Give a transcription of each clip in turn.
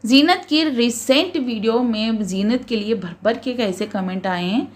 जीनत की recent video में जीनत के लिए भर भर के कैसे कमेंट आए हैं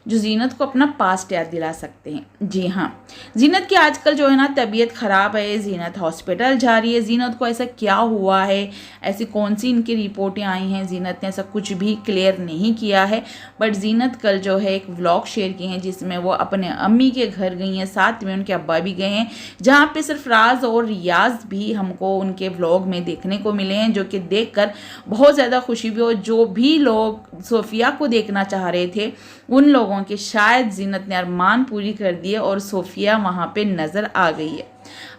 जो जीनत को अपना पास्ट याद दिला सकते हैं। जी हाँ, जीनत की आजकल जो है ना तबीयत ख़राब है, जीनत हॉस्पिटल जा रही है। जीनत को ऐसा क्या हुआ है, ऐसी कौन सी इनकी रिपोर्टें आई हैं, जीनत ने ऐसा कुछ भी क्लियर नहीं किया है। बट जीनत कल जो है एक व्लॉग शेयर की हैं जिसमें वो अपने अम्मी के घर गई हैं, साथ में उनके अब्बा भी गए हैं, जहाँ पे सिर्फ राज और रियाज भी हमको उनके व्लॉग में देखने को मिले हैं, जो कि देखकर बहुत ज़्यादा खुशी भी हो। जो भी लोग सोफिया को देखना चाह रहे थे उन लोगों के शायद जीनत ने अरमान पूरी कर दिए और सोफिया वहाँ पे नज़र आ गई है।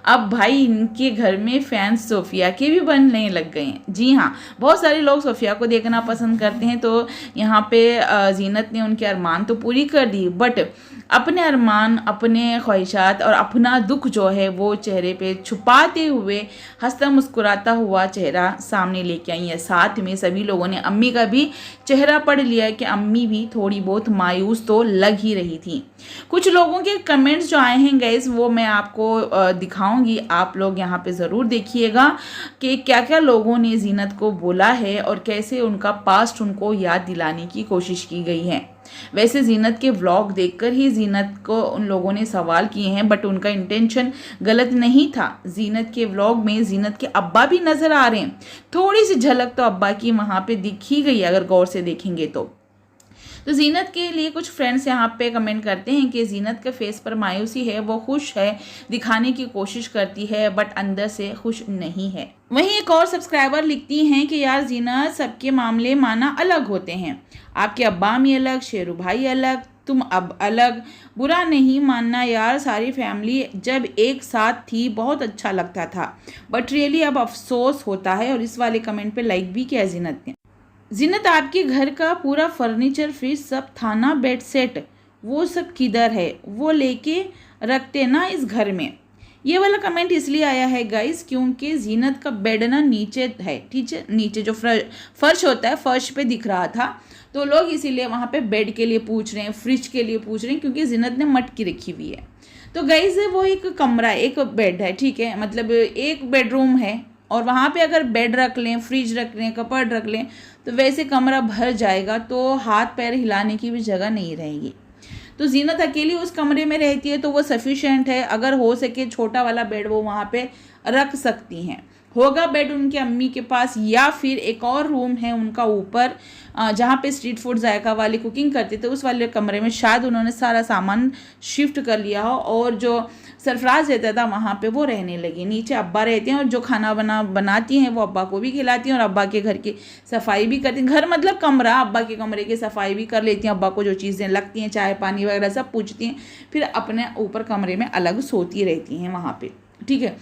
अब भाई इनके घर में फैंस सोफिया के भी बनने लग गए हैं। जी हाँ, बहुत सारे लोग सोफिया को देखना पसंद करते हैं, तो यहाँ पे जीनत ने उनके अरमान तो पूरी कर दी, बट अपने अरमान, अपने ख्वाहिशात और अपना दुख जो है वो चेहरे पे छुपाते हुए हंसता मुस्कुराता हुआ चेहरा सामने लेके आई है। साथ में सभी लोगों ने अम्मी का भी चेहरा पढ़ लिया है कि अम्मी भी थोड़ी बहुत मायूस तो लग ही रही थी। कुछ लोगों के कमेंट्स जो आए हैं गाइस वो मैं आपको दिखाऊंगी, आप लोग यहाँ पे ज़रूर देखिएगा कि क्या क्या लोगों ने जीनत को बोला है और कैसे उनका पास्ट उनको याद दिलाने की कोशिश की गई है। वैसे जीनत के व्लॉग देखकर ही जीनत को उन लोगों ने सवाल किए हैं, बट उनका इंटेंशन गलत नहीं था। जीनत के व्लॉग में जीनत के अब्बा भी नज़र आ रहे हैं, थोड़ी सी झलक तो अब्बा की वहाँ पे दिख ही गई अगर गौर से देखेंगे तो जीनत के लिए कुछ फ्रेंड्स यहाँ पे कमेंट करते हैं कि जीनत के फेस पर मायूसी है, वो खुश है, दिखाने की कोशिश करती है बट अंदर से खुश नहीं है। वहीं एक और सब्सक्राइबर लिखती हैं कि यार जीनत, सबके मामले माना अलग होते हैं, आपके अब्बा अम्मी अलग, शेरू भाई अलग, तुम अब अलग। बुरा नहीं मानना यार, सारी फैमिली जब एक साथ थी बहुत अच्छा लगता था, बट रियली अब अफसोस होता है। और इस वाले कमेंट पे लाइक भी किया जीनत ने। जीनत, आपके घर का पूरा फर्नीचर, फ्रिज, सब थाना, बेड सेट, वो सब किधर है, वो लेके रखते ना इस घर में। ये वाला कमेंट इसलिए आया है गाइस क्योंकि जीनत का बेड ना नीचे है, ठीक है, नीचे जो फर्श होता है फर्श पे दिख रहा था, तो लोग इसीलिए वहाँ पे बेड के लिए पूछ रहे हैं, फ्रिज के लिए पूछ रहे हैं, क्योंकि जीनत ने मटकी रखी हुई है। तो गाइस वो एक कमरा है, एक बेड है, ठीक है, मतलब एक बेडरूम है, और वहाँ पे अगर बेड रख लें, फ्रिज रख लें, कपबोर्ड रख लें तो वैसे कमरा भर जाएगा, तो हाथ पैर हिलाने की भी जगह नहीं रहेगी। तो जीनत अकेली उस कमरे में रहती है तो वो सफिशेंट है। अगर हो सके छोटा वाला बेड वो वहाँ पे रख सकती हैं। होगा बेड उनके अम्मी के पास, या फिर एक और रूम है उनका ऊपर जहाँ पे स्ट्रीट फूड जायका वाली कुकिंग करते थे, उस वाले कमरे में शायद उन्होंने सारा सामान शिफ्ट कर लिया हो, और जो सरफराज रहता था वहाँ पे वो रहने लगे। नीचे अब्बा रहते हैं और जो खाना बनाती हैं वो अब्बा को भी खिलाती हैं और अब्बा के घर की सफाई भी करती हैं। घर मतलब कमरा, अब्बा के कमरे की सफाई भी कर लेती हैं, अब्बा को जो चीज़ें लगती हैं, चाय पानी वगैरह सब पूछती हैं, फिर अपने ऊपर कमरे में अलग सोती रहती हैं वहाँ पर, ठीक है।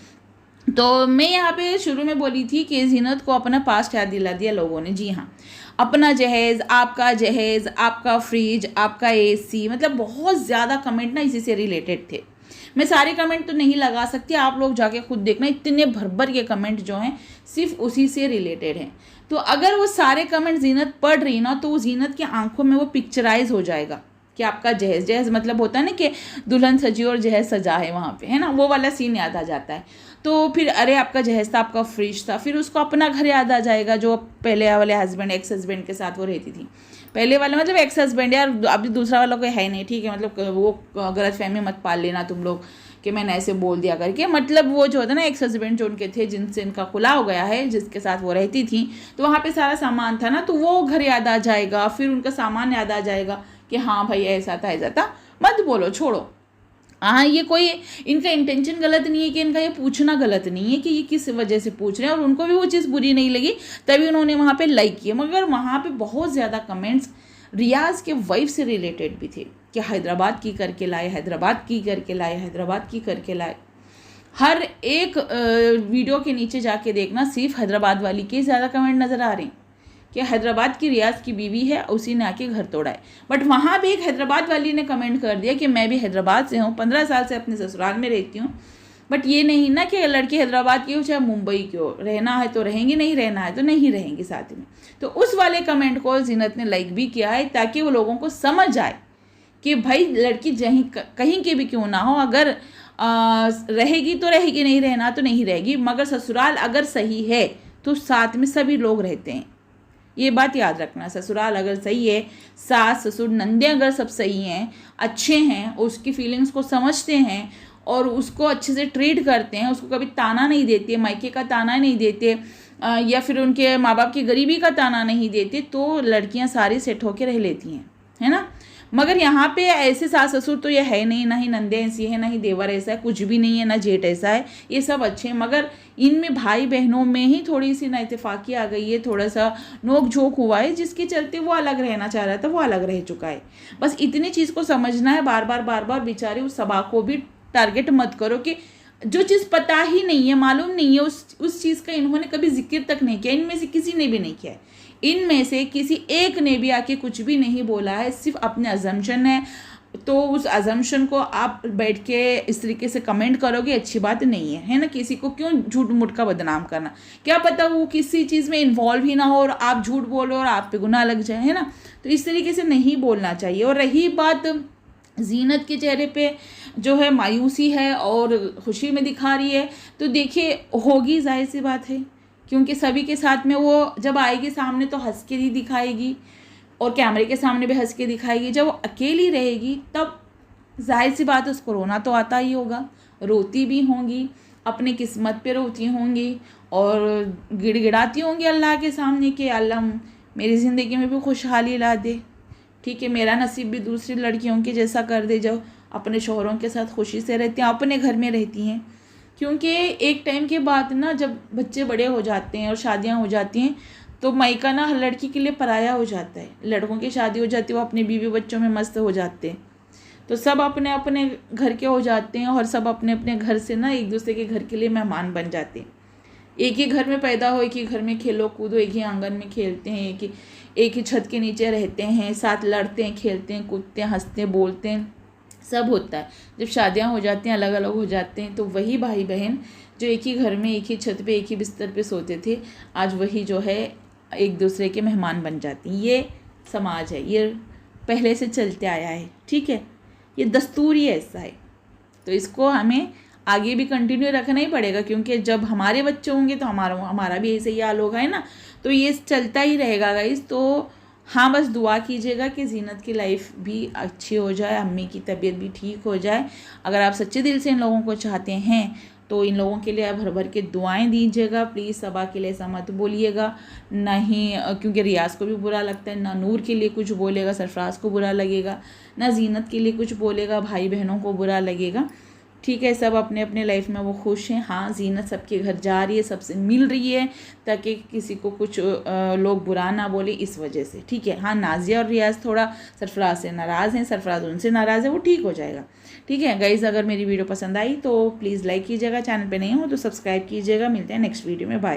तो मैं यहाँ पे शुरू में बोली थी कि जीनत को अपना पास्ट याद दिला दिया लोगों ने। जी हाँ, अपना जहेज़, आपका फ्रिज, आपका एसी, मतलब बहुत ज़्यादा कमेंट ना इसी से रिलेटेड थे। मैं सारे कमेंट तो नहीं लगा सकती, आप लोग जाके खुद देखना, इतने भर भर के कमेंट जो हैं सिर्फ उसी से रिलेटेड हैं। तो अगर वो सारे कमेंट जीनत पढ़ रही ना तो जीनत की आंखों में वो पिक्चराइज हो जाएगा कि आपका जहेज़ मतलब होता है ना कि दुल्हन सजी और जहेज़ सजा है वहाँ पे, है ना, वो वाला सीन याद आ जाता है। तो फिर अरे आपका जहेज़ था, आपका फ्रिज था, फिर उसको अपना घर याद आ जाएगा जो पहले वाले हस्बैंड, एक्स हस्बैंड के साथ वो रहती थी। पहले वाले मतलब एक्स हस्बैंड यार, अभी दूसरा वाला कोई है नहीं, ठीक है, मतलब वो गलतफहमी मत पाल लेना तुम लोग कि मैंने ऐसे बोल दिया करके। मतलब वो जो होता है ना एक्स हस्बैंड जो उनके थे, जिनसे इनका खुला हो गया है, जिसके साथ वो रहती थी, तो वहाँ पे सारा सामान था ना, तो वो घर याद आ जाएगा, फिर उनका सामान याद आ जाएगा कि हाँ भाई ऐसा था, मत बोलो, छोड़ो। हाँ, ये कोई इनका इंटेंशन गलत नहीं है, कि इनका ये पूछना गलत नहीं है कि ये किस वजह से पूछ रहे हैं, और उनको भी वो चीज़ बुरी नहीं लगी तभी उन्होंने वहाँ पे लाइक किया। मगर वहाँ पे बहुत ज़्यादा कमेंट्स रियाज के वाइफ से रिलेटेड भी थे कि हैदराबाद की करके लाए, हर एक वीडियो के नीचे जाके देखना, सिर्फ हैदराबाद वाली के ज़्यादा कमेंट नज़र आ रहे हैं कि हैदराबाद की रियाज की बीवी है, उसी ने आके घर तोड़ा है। बट वहाँ भी एक हैदराबाद वाली ने कमेंट कर दिया कि मैं भी हैदराबाद से हूँ, 15 साल से अपने ससुराल में रहती हूँ, बट ये नहीं ना कि लड़की हैदराबाद की हो चाहे मुंबई की हो, रहना है तो रहेंगी, नहीं रहना है तो नहीं रहेंगी साथ में। तो उस वाले कमेंट को जीनत ने लाइक भी किया है ताकि वो लोगों को समझ आए कि भाई लड़की कहीं की भी क्यों ना हो, अगर रहेगी तो रहेगी, नहीं रहना तो नहीं रहेगी, मगर ससुराल अगर सही है तो साथ में सभी लोग रहते हैं। ये बात याद रखना। ससुराल अगर सही है, सास ससुर नंदे अगर सब सही हैं, अच्छे हैं, उसकी फीलिंग्स को समझते हैं और उसको अच्छे से ट्रीट करते हैं, उसको कभी ताना नहीं देते, मायके का ताना नहीं देते या फिर उनके माँ बाप की गरीबी का ताना नहीं देते, तो लड़कियां सारी सेट होकर रह लेती हैं, है ना। मगर यहाँ पे ऐसे सास ससुर तो ये है नहीं, ना ही नंदे ऐसी है, ना ही देवर ऐसा है, कुछ भी नहीं है, ना जेठ ऐसा है, ये सब अच्छे हैं। मगर इनमें भाई बहनों में ही थोड़ी सी नाइतफाकी आ गई है, थोड़ा सा नोक झोंक हुआ है, जिसके चलते वो अलग रहना चाह रहा था, वो अलग रह चुका है। बस इतनी चीज़ को समझना है। बार बार बेचारे उस सभा को भी टारगेट मत करो कि जो चीज़ पता ही नहीं है, मालूम नहीं है, उस चीज़ का इन्होंने कभी जिक्र तक नहीं किया। इनमें से किसी ने भी नहीं किया है, इनमें से किसी एक ने भी आके कुछ भी नहीं बोला है, सिर्फ अपने अजम्पशन है। तो उस अजम्पशन को आप बैठ के इस तरीके से कमेंट करोगे, अच्छी बात नहीं है ना। किसी को क्यों झूठ मूठ का बदनाम करना, क्या पता वो किसी चीज़ में इन्वॉल्व ही ना हो और आप झूठ बोलो और आप पे गुनाह लग जाए, है ना। तो इस तरीके से नहीं बोलना चाहिए। और रही बात जीनत के चेहरे पे जो है मायूसी है और खुशी में दिखा रही है, तो देखिए होगी, जाहिर सी बात है, क्योंकि सभी के साथ में वो जब आएगी सामने तो हंस के ही दिखाएगी और कैमरे के सामने भी हंस के दिखाएगी। जब वो अकेली रहेगी तब जाहिर सी बात है उसको रोना तो आता ही होगा, रोती भी होंगी, अपनी किस्मत पे रोती होंगी और गिड़गिड़ाती होंगी अल्लाह के सामने कि अल्लाह मेरी ज़िंदगी में भी खुशहाली ला दे, ठीक है, मेरा नसीब भी दूसरी लड़कियों के जैसा कर दे, जो अपने शौहरों के साथ खुशी से रहती हैं, अपने घर में रहती हैं। क्योंकि एक टाइम के बाद ना जब बच्चे बड़े हो जाते हैं और शादियां हो जाती हैं तो मायका ना हर लड़की के लिए पराया हो जाता है। लड़कों की शादी हो जाती है, वो अपने बीवी बच्चों में मस्त हो जाते हैं, तो सब अपने अपने घर के हो जाते हैं और सब अपने अपने घर से ना एक दूसरे के घर के लिए मेहमान बन जाते हैं। एक ही घर में पैदा हो, एक ही घर में खेलो कूदो, एक ही आंगन में खेलते हैं, एक ही छत के नीचे रहते हैं, साथ लड़ते हैं, खेलते हैं, कूदते हैं, हंसते हैं, बोलते हैं, सब होता है। जब शादियां हो जाती हैं, अलग अलग हो जाते हैं, तो वही भाई बहन जो एक ही घर में, एक ही छत पे, एक ही बिस्तर पे सोते थे, आज वही जो है एक दूसरे के मेहमान बन जाती हैं। ये समाज है, ये पहले से चलते आया है, ठीक है, ये दस्तूर ही ऐसा है। तो इसको हमें आगे भी कंटिन्यू रखना ही पड़ेगा, क्योंकि जब हमारे बच्चे होंगे तो हमारा भी ऐसे ही हाल होगा, है ना। तो ये चलता ही रहेगा गाइस। तो हाँ, बस दुआ कीजिएगा कि जीनत की लाइफ भी अच्छी हो जाए, अम्मी की तबीयत भी ठीक हो जाए। अगर आप सच्चे दिल से इन लोगों को चाहते हैं तो इन लोगों के लिए आप भर भर के दुआएं दीजिएगा। प्लीज़ सबा के लिए ऐसा मत बोलिएगा, नहीं, क्योंकि रियाज को भी बुरा लगता है, ना नूर के लिए कुछ बोलेगा, सरफराज को बुरा लगेगा, ना जीनत के लिए कुछ बोलेगा, भाई बहनों को बुरा लगेगा, ठीक है। सब अपने अपने लाइफ में वो खुश हैं। हाँ, जीनत सबके घर जा रही है, सबसे मिल रही है, ताकि किसी को कुछ लोग बुरा ना बोले इस वजह से, ठीक है। हाँ, नाजिया और रियाज थोड़ा सरफराज से नाराज़ हैं, सरफराज उनसे नाराज़ है, वो ठीक हो जाएगा, ठीक है। गाइज़, अगर मेरी वीडियो पसंद आई तो प्लीज़ लाइक कीजिएगा, चैनल पे नहीं हो तो सब्सक्राइब कीजिएगा। मिलते हैं नेक्स्ट वीडियो में, बाय।